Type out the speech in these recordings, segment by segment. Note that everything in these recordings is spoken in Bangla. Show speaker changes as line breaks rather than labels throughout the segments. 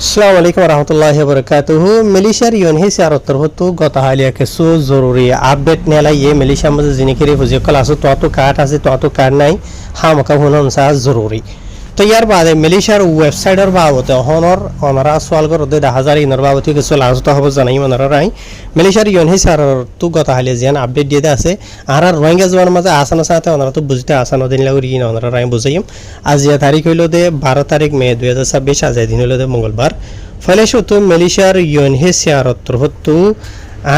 আসসালামু আলাইকুম রহমতুল্লাহি ওয়া বারাকাতুহু মিলিশিয়ার ইউএনএইচসিআর তরফতো গত হালিয়া কিছু জরুরি আপডেট নেলা ইয়ে মিলিশিয়া মধ্যে জিনিকেরি বুঝে কল আছে তো কার্ড আছে তো কার্ড নাই হামকা হনন সা জরুরি তো ইয়ার বাদে মিলিশিয়ার ওয়েবসাইটের বাবতে হনর অনারা সওয়াল করতে 10000 ইনর বাবতে কিছু লাজত হবে জানাই মনারা রাই মিলিশিয়ার ইউএনএইচসিআর তো গত হালিয়া জিয়ান আপডেট দিয়ে আছে আর রোহিঙ্গা জওয়ান মাঝে আসানো সাথে ওনারা তো বুঝতে আসানো দিন লাগি ইন ওনারা রাই বুঝাইম আজ ইয়া তারিখ হইলো দে 12 তারিখ মে 2026 আজ দিন হইলো দে মঙ্গলবার ফলে শুধু মিলিশিয়ার ইউএনএইচসিআর তরফতো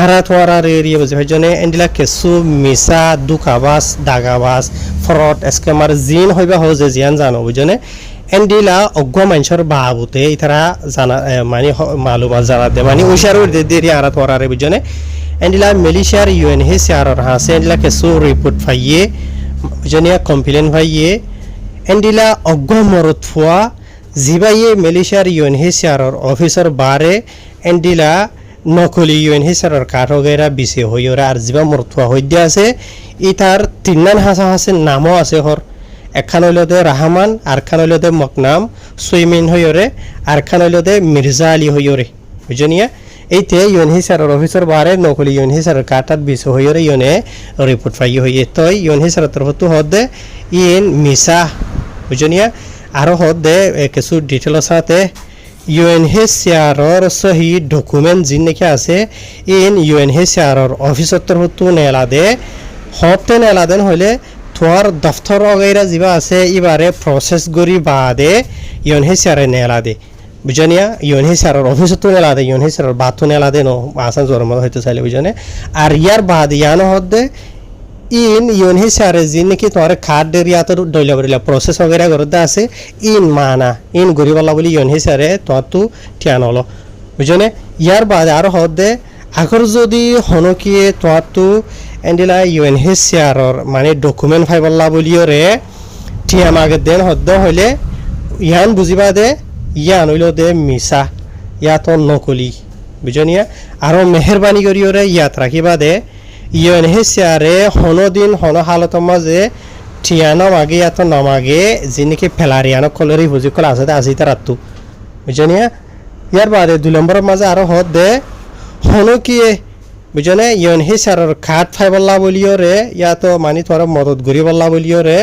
আরা তোয়ারার এরিয়া বুঝে জনে এন্ডিলা কেসু মিসা দুকাবাস দাগাবাস ফ্রড স্ক্যামার জিন হইবা হো যে জিয়ান জানো বুঝনে এন্ডিলা অজ্ঞ মানুষের বাবুতে ইতারা জানা মানে মালুমাত জানা দে মানে উশারুর দেরি আরা তোয়ারারে বুঝনে এন্ডিলা মিলিশিয়ার ইউএনএইচসিআর হাসে এন্ডিলা কেসু রিপোর্ট ফাইয়ে বুঝনে কমপ্লেন ফাইয়ে এন্ডিলা অজ্ঞ মরত ফুয়া জিবাইয়ে মিলিশিয়ার ইউএনএইচসিআর অফিসার বারে এন্ডিলা নকলি ইউএনএইচসিআর কার্ড वगैरह বিসে হইরা আর জিবা মরতুয়া হইদে আছে ইতার তিননান হাসা হাসে নামও আছে হর একখান হইলতে রহমান আর খান হইলতে মকনাম সুইমিন হইরে আর খান হইলতে মির্জা আলী হইরে বুঝনিয়া এইতে ইউএনএইচসিআর অফিসার বারে নকলি ইউএনএইচসিআর কার্ডত বিসে হইরে ইউনে রিপোর্ট ফাই হইয়ে তো ইউএনএইচসিআর তরফতো হদে ইন মিসা বুঝনিয়া আর হদে কিছু ডিটেইলস সাথে ইউএনএইচসিআর সহি ডকুমেন্ট জিন নাকি আছে ইন ইউএনএইচসিআর অফিসর তরফতো নেলা দে হতে নেলা দেন হইলে তোর দফতর वगैरह জিবা আছে ইবারে প্রসেস গরি বাদে ইউএনএইচসিআর নেলা দে বুঝনিয়া ইউএনএইচসিআর অফিসর তো নেলা দে ইউএনএইচসিআর বাতো নেলা দে নো আসান জরম হইতে চাইলে বুঝনে আর ইয়ার বাদ ইয়ানো হদে ইন ইউএনএইচসিআর জিন নাকি তোর কার্ড এরিয়া তো ডইলা বরিলা প্রসেস वगैरह করতে আছে ইন মানা ইন গরিবাল্লা বলি ইউএনএইচসিআর তো ঠিয়ানলো বুঝনে ইয়ার বাদ আর হদে আগর যদি হনকিয়ে তো এন্ডিলা ইউএনএইচসিআর মানে ডকুমেন্ট ফাইবল্লা বলিও রে ঠিয়াম আগে দেন হদ্দ হইলে ইয়ান বুঝিবা দে ইয়ান হইল দে মিসা ইয়া তো নকলি বুঝনিয়া আর মেহরবানি করিও রে ইয়াত রাখিবা দে ইউএনএইচসিআর হনদিন হন হালত মাঝে ঠিয়ানো মাগে ইয়াত নমাগে যিনিকে ফেলারিয়ানো কলরি বুঝি কল আছে আজি তারাতু বুঝনিয়া ইয়ার বাদে 2 নম্বরের মাঝে আর হদ দে হনকিয়ে বুঝনে ইউএনএইচসিআর কার্ড ফাইবল্লা বলিও রে ইয়া তো মানি তোর মদত গরিবল্লা বলিও রে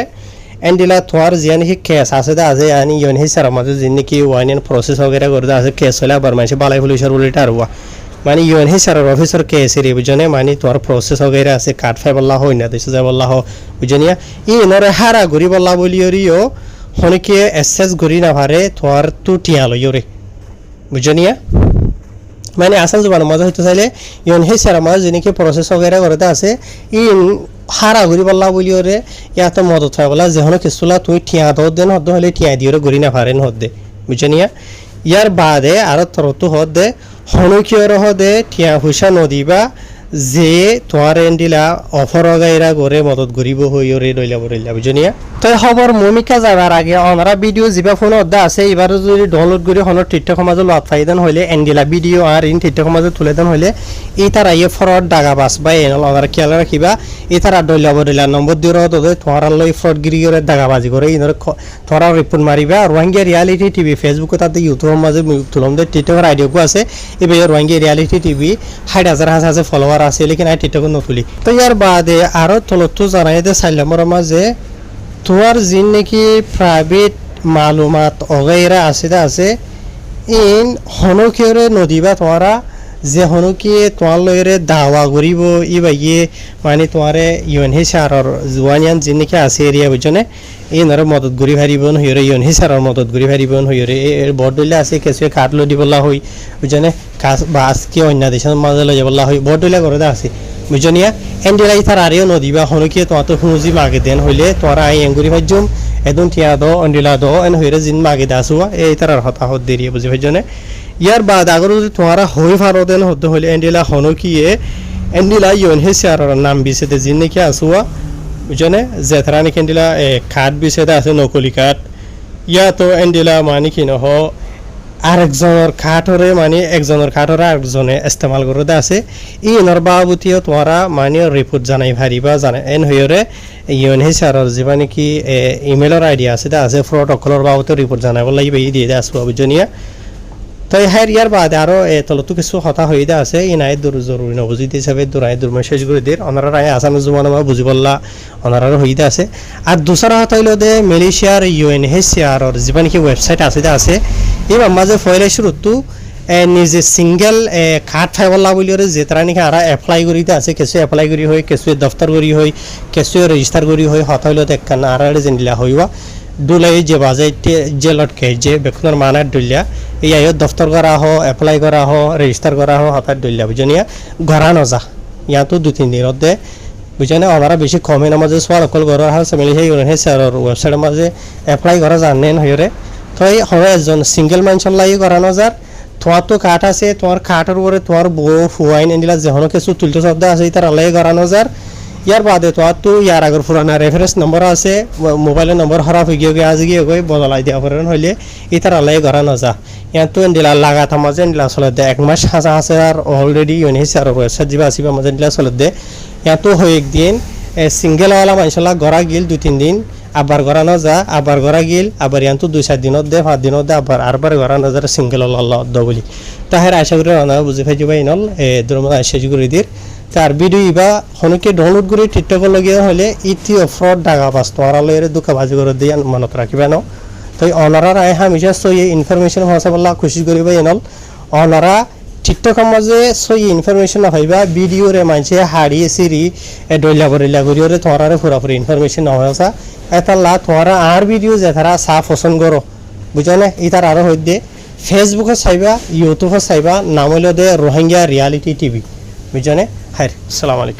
এন্ডিলা তোর জিয়ান কি কেস আছে দা আছে আনি ইউএনএইচসিআর মাঝে যিনি কি ওয়াইন প্রসেস वगैरह করতে আছে কেস হলা বরমাইছে বালাই পুলিশের বলিটা আরবা মানে ইউএনএইচসিআর অফিসার কেস রে বুঝনে মানি তোর প্রসেস वगैरह আছে কার্ড ফাইবল্লা হই না দেশে যাবল্লা হ বুঝনিয়া ই নরে হারা গরিবল্লা বলিও রিও হনকি এসএস গরি না ভারে তোর তু টিয়ালো ইরে বুঝনিয়া মানে আসান জবান মজা হইতে চাইলে ইউএনএইচসিআর মাঝে যিনিকে প্রসেস वगैरह করতে আছে ইন হারা গরি বল্লা বলিও রে ইয়াত মদত হয় বলা যেহন কিছুলা তুই ঠিয়া দো দেন হদ হলে ঠিয়া দিও রে গরি না পারেন হদে বুঝনিয়া ইয়ার বাদে আর তরতো হদে হনকিয়র হদে ঠিয়া হুইসা নদিবা যে তোয়ার এন্ডিলা অফার वगैरह করে মদত গরিব হইও রে রইলা বরিলা বুঝনিয়া তাই খবর ভূমিকা যাবার আগে অনারা ভিডিও জিবা ফোন অদ্দা আছে এবারে যদি ডাউনলোড করে হন ঠিকঠাক সমাজে লট ফাইদেন হইলে এন্ডিলা ভিডিও আর ইন ঠিকঠাক সমাজে তুলে দেন হইলে এই তারা ইয়ে ফ্রড দাগাবাস বা এনল অনারা খেয়াল রাখিবা এই তারা ডইলা বরিলা নম্বর দিও দে তোরা লই ফ্রড গিরি করে দাগাবাজি করে ইনর তোরা রিপোর্ট মারিবা রোহিঙ্গা রিয়ালিটি টিভি ফেসবুক তাতে ইউটিউব মাঝে তুলম দে টিকটকের আইডিও আছে এবে রোহিঙ্গা রিয়ালিটি টিভি 60000 আছে ফলোয়ার আছে लेकिन आई टिकटक नतुली तो यार बादे आरो तलतो जानाय दे साइलामर माजे তোয়ার জিন নাকি প্রাইভেট মালুমাত वगैरह আছে দা আছে ইন হনকিয়রে নদিবা তোরা যে হনকিয়ে তোয়ার লয়রে দাওয়া করিব ইবাইয়ে মানে তোয়ারে ইউএনএইচসিআর জওয়ানিয়ান জিন নাকি আছে এরিয়া বুঝনে ইনর মদত গরি ভারিবন হইরে ইউএনএইচসিআর মদত গরি ভারিবন হইরে এর বড়দইলা আছে কিছু কার্ড লদি বলা হই বুঝনে কাজ বাস কি অন্য দেশের মাঝে লই বলা হই বড়দইলা করে দা আছে বুঝনিয়া এন্ডিলাই তার আরেও নদিবা হনকিয়ে তো হুজি মাগে দেন হইলে তোরা আই এঙ্গুরি ভাজুম এদন টিয়া দো অন্ডিলা দো এন হইরে জিন মাগে দাসুয়া এই তার হতা হদ দেরি বুঝি ভাজনে ইয়ার বাদ আগর যদি তোরা হই ফারো দেন হদ হইলে এন্ডিলা হনকিয়ে এন্ডিলা ইউএনএইচসিআর নাম বিসেতে জিন নাকি আসুয়া বুঝনে জেথরানি কেন্ডিলা কার্ড বিসেতে আছে নকলি কার্ড ইয়া তো এন্ডিলা মানে কি নহ আরেকজনের কাঠরে মানে একজনের কাঠরে আরেকজনে ইস্তেমাল করতে আছে ই নরবাবতীয় তোরা মানে রিপোর্ট জানাই ভারিবা জানে এন হইরে ইউএনএইচসিআর যেবা নাকি ইমেইলৰ আইডি আছে দা আছে ফ্রড অকলর বাবতে রিপোর্ট জানাই বলাই দিয়ে দিয়ে আসবো বুঝনিয়া তো হ্যাঁ ইয়ার বাদে আরও তলতো কিছু কথা হয়ে দা আছে ই নাই দূর জরুরি নবজিত হিসাবে দূরাই দূর মেসেজ করে দিয়ে ওনারা রায় আসাম জুমান বুঝি বললা ওনারারও হয়ে দা আছে আর দুসরা কথা হইল দে মালয়েশিয়ার UNHCR যিমান কি ওয়েবসাইট আছে এই মাঝে ফয়লে শুরুতো নিজে সিঙ্গেল কার্ড ফাইবলা বলি যে তারা নাকি আর এপ্লাই করিতে আছে কিছু এপ্লাই করি হয় কিছু দফতর করি হয় কিছু রেজিস্টার করি হয় হতা হইল একখান আর যেনিলা হইবা দুলাই যে বাজে যে লটকে যে বেতনের মানার দলিয়া এই দফতর করা হ এপ্লাই করা হ রেজিস্টার করা হ হঠাৎ দলিয়া বুঝনিয়া ঘরা নজা ইয়াতো 2-3 দিনত দে বুঝনে ওনারা বেশি কমের মাঝে সোয়াল অকল করা আছে মালয়েশিয়া UNHCR ওয়েবসাইটের মাঝে এপ্লাই করা জানেন হইরে তো এই হয় একজন সিঙ্গেল মানুষের লাগি করা নজার তোমার তো কাঠ আছে তোমার কাঠের উপরে তোমার বউ ফুয়াইন এনিলা যেহনো কিছু তুলতে শব্দ আছে তার লাগে করা নজার ইয়ার বাদে তোমার তো ইয়ার আগর পুরানা রেফারেন্স নম্বর আছে মোবাইলের নম্বর খারাপ হয়ে গিয়ে আজ গিয়ে গই বদলাই দিয়া পারেন হইলে ইতার লাগে করা নজা ইয়ার তো এন্ডিলা লাগা থামাজে এন্ডিলা চলে দে 1 মাস হাসা আছে আর অলরেডি UNHCR ওয়েবসাইট জিবা আসিবা মাঝে এন্ডিলা চলে দে ইয়ার তো হয়ে একদিন সিঙ্গেল ওয়ালা মানুষলা গড়া গিল 2-3 দিন আবার গড়ানো যা আবার গড়া গিল আবার ইয়ান তো 2-4 দিনত দে 5 দিনত দে আবার গড়ানো যা সিঙ্গেল ওয়ালা দ বলি তাহের আশা করি রানা বুঝি ফাই যাবাই নল দরমা আশা করি দির তার ভিডিও ইবা হনকে ডাউনলোড করে টিকটক লগিয়া হলে ইতি অফরড ডাগা পাস তোরা লয়ের দুকা বাজি করে দিয়ে মনত রাখিবা ন তো অনারার আই হামেশা সই ইনফরমেশন হসে বলা খুশি করিবা এনল অনারা টিকটকের মাঝে সই ইনফরমেশন না পাইবা ভিডিও রে মানছে হাড়ি সিরি ডইলা বরিলা করিওরে তোরারে পুরাপুরি ইনফরমেশন না হয়সা এতাল্লা তোরা আর ভিডিও যে তারা সাফ পছন্দ করো বুঝনে ইতার আরো হইদে ফেসবুকে চাইবা ইউটিউবে চাইবা নাম হইল দে রোহিঙ্গা রিয়ালিটি টিভি বুঝনে হাই আসসালামু আলাইকুম